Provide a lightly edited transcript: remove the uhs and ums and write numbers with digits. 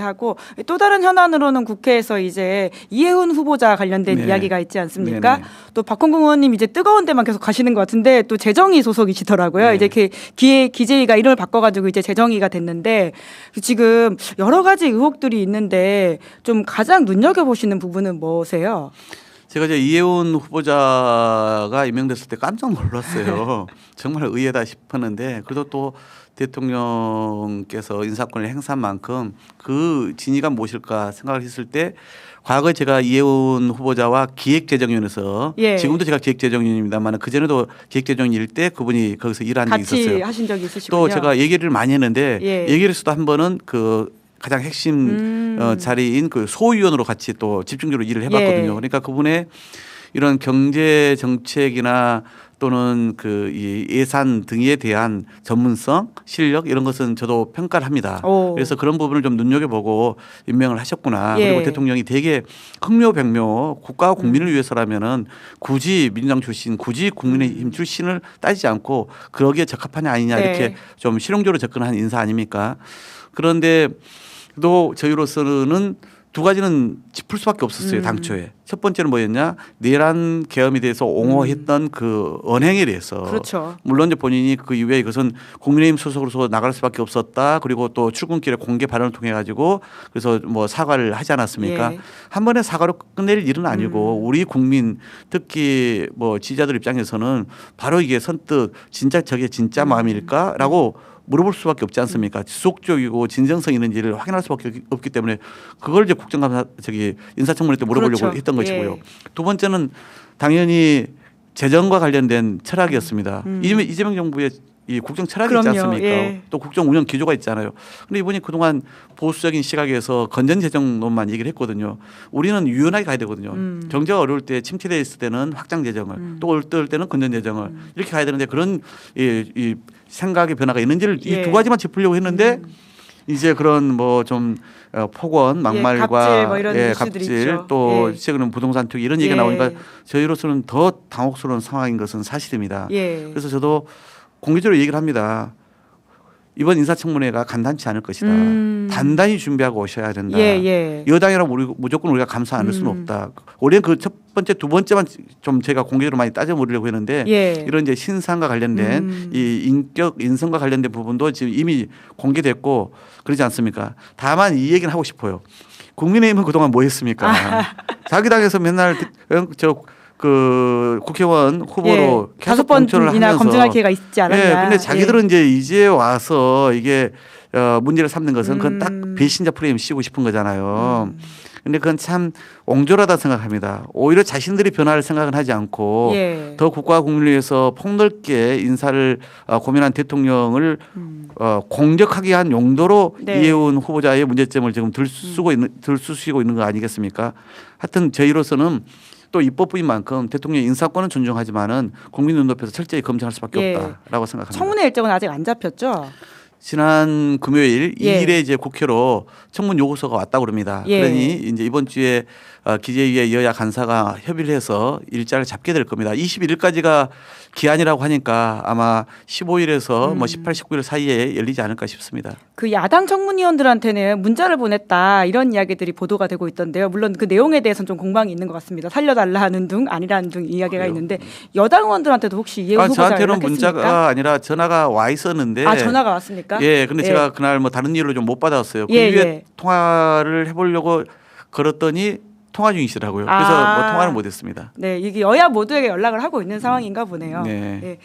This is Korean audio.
하고 또 다른 현안으로는 국회에서 이제 이해훈 후보자 관련된 네. 이야기가 있지 않습니까? 네네. 또 박홍근 의원님 이제 뜨거운 데만 계속 가시는 것 같은데 또 재정의 소속이시더라고요. 네. 이제 기재위가 이름을 바꿔가지고 이제 재정의가 됐는데 지금 여러 가지 의혹들이 있는데 좀 가장 눈여겨보시는 부분은 뭐세요? 제가 이제 이해훈 후보자가 임명됐을 때 깜짝 놀랐어요. 정말 의외다 싶었는데 그래도 또 대통령께서 인사권을 행사한 만큼 그 진위가 무엇일까 생각을 했을 때 과거에 제가 이해훈 후보자와 기획재정위원회에서 예. 지금도 제가 기획재정위원입니다만 그전에도 기획재정위일 때 그분이 거기서 일한 적이 같이 있었어요. 하신 적이 있으시군요. 또 제가 얘기를 많이 했는데 예. 얘기를 한 번은 그 가장 핵심 자리인 그 소위원으로 같이 또 집중적으로 일을 해봤거든요. 예. 그러니까 그분의 이런 경제 정책이나 또는 그 이 예산 등에 대한 전문성, 실력 이런 것은 저도 평가를 합니다. 오. 그래서 그런 부분을 좀 눈여겨보고 임명을 하셨구나. 예. 그리고 대통령이 되게 흥묘백묘 국가와 국민을 위해서라면은 굳이 민주당 출신, 굳이 국민의힘 출신을 따지지 않고 그러기에 적합하냐 아니냐 네. 이렇게 좀 실용적으로 접근한 인사 아닙니까? 그런데 또 저희로서는 두 가지는 짚을 수밖에 없었어요. 당초에. 첫 번째는 뭐였냐. 내란 계엄에 대해서 옹호했던 그 언행에 대해서. 그렇죠. 물론 이제 본인이 그 이후에 이것은 국민의힘 소속으로서 나갈 수밖에 없었다. 그리고 또 출근길에 공개 발언을 통해 가지고 그래서 뭐 사과를 하지 않았습니까? 예. 한 번에 사과로 끝낼 일은 아니고 우리 국민 특히 뭐 지지자들 입장에서는 바로 이게 선뜻 진짜 저게 진짜 마음일까라고 물어볼 수밖에 없지 않습니까? 지속적이고 진정성 있는지를 확인할 수밖에 없기 때문에 그걸 이제 국정감사 인사청문회 때 물어보려고 그렇죠. 했던 것이고요. 예. 두 번째는 당연히 재정과 관련된 철학이었습니다. 이재명 정부의 이 국정 철학이 있지 그럼요. 않습니까? 예. 또 국정 운영 기조가 있잖아요. 그런데 이분이 그동안 보수적인 시각에서 건전 재정론만 얘기를 했거든요. 우리는 유연하게 가야 되거든요. 경제가 어려울 때 침체돼 있을 때는 확장 재정을 또 어떨 때는 건전 재정을 이렇게 가야 되는데 그런 이 생각의 변화가 있는지를 이 예. 두 가지만 짚으려고 했는데 이제 그런 뭐 좀 폭언, 막말과 갑질 뭐 이런 이슈들이 갑질 있죠. 또 예. 최근은 부동산 투기 이런 얘기가 예. 나오니까 저희로서는 더 당혹스러운 상황인 것은 사실입니다. 예. 그래서 저도 공개적으로 얘기를 합니다. 이번 인사청문회가 간단치 않을 것이다. 단단히 준비하고 오셔야 된다. 예, 예. 여당이라고 무조건 우리가 감사 안 할 수는 없다. 올해 그 첫 번째, 두 번째만 좀 제가 공개적으로 많이 따져 보려고 했는데 예. 이런 이제 신상과 관련된 이 인격 인성과 관련된 부분도 지금 이미 공개됐고 그러지 않습니까? 다만 이 얘기는 하고 싶어요. 국민의힘은 그동안 뭐 했습니까? 자기 당에서 맨날 그 국회의원 후보로 예. 계속 5번이나 공천을 하면서 검증할 기회가 있지 않았냐. 예, 근데 자기들은 이제 와서 이게 문제를 삼는 것은 그건 딱 배신자 프레임 씌우고 싶은 거잖아요. 근데 그건 참 옹졸하다 생각합니다. 오히려 자신들이 변화를 생각은 하지 않고 예. 더 국가와 국민을 위해서 폭넓게 인사를 고민한 대통령을 공격하게 한 용도로 네. 이해훈 후보자의 문제점을 지금 들쑤시고 있는 거 아니겠습니까? 하여튼 저희로서는 또 입법부인 만큼 대통령 인사권은 존중하지만은 국민 눈높이에서 철저히 검증할 수밖에 예. 없다라고 생각합니다. 청문회 일정은 아직 안 잡혔죠? 지난 금요일 예. 2일에 이제 국회로 청문 요구서가 왔다고 그럽니다. 예. 그러니 이제 이번 주에 기재위의 여야 간사가 협의를 해서 일자를 잡게 될 겁니다. 21일까지가 기한이라고 하니까 아마 15일에서 뭐 18, 19일 사이에 열리지 않을까 싶습니다. 그 야당 청문위원들한테는 문자를 보냈다 이런 이야기들이 보도가 되고 있던데요. 물론 그 내용에 대해서는 좀 공방이 있는 것 같습니다. 살려달라 하는 둥 아니라는 둥 이야기가 그래요. 있는데 여당 의원들한테도 혹시 이해훈 후보자 저한테는 연락했습니까? 문자가 아니라 전화가 와 있었는데 아 전화가 왔습니까? 예, 근데 예. 제가 그날 뭐 다른 일로 좀 못 받았어요. 그 예, 이후에 예. 통화를 해보려고 걸었더니 통화 중이시더라고요. 그래서 아. 뭐 통화는 못했습니다. 네, 이게 여야 모두에게 연락을 하고 있는 상황인가 보네요. 네. 예.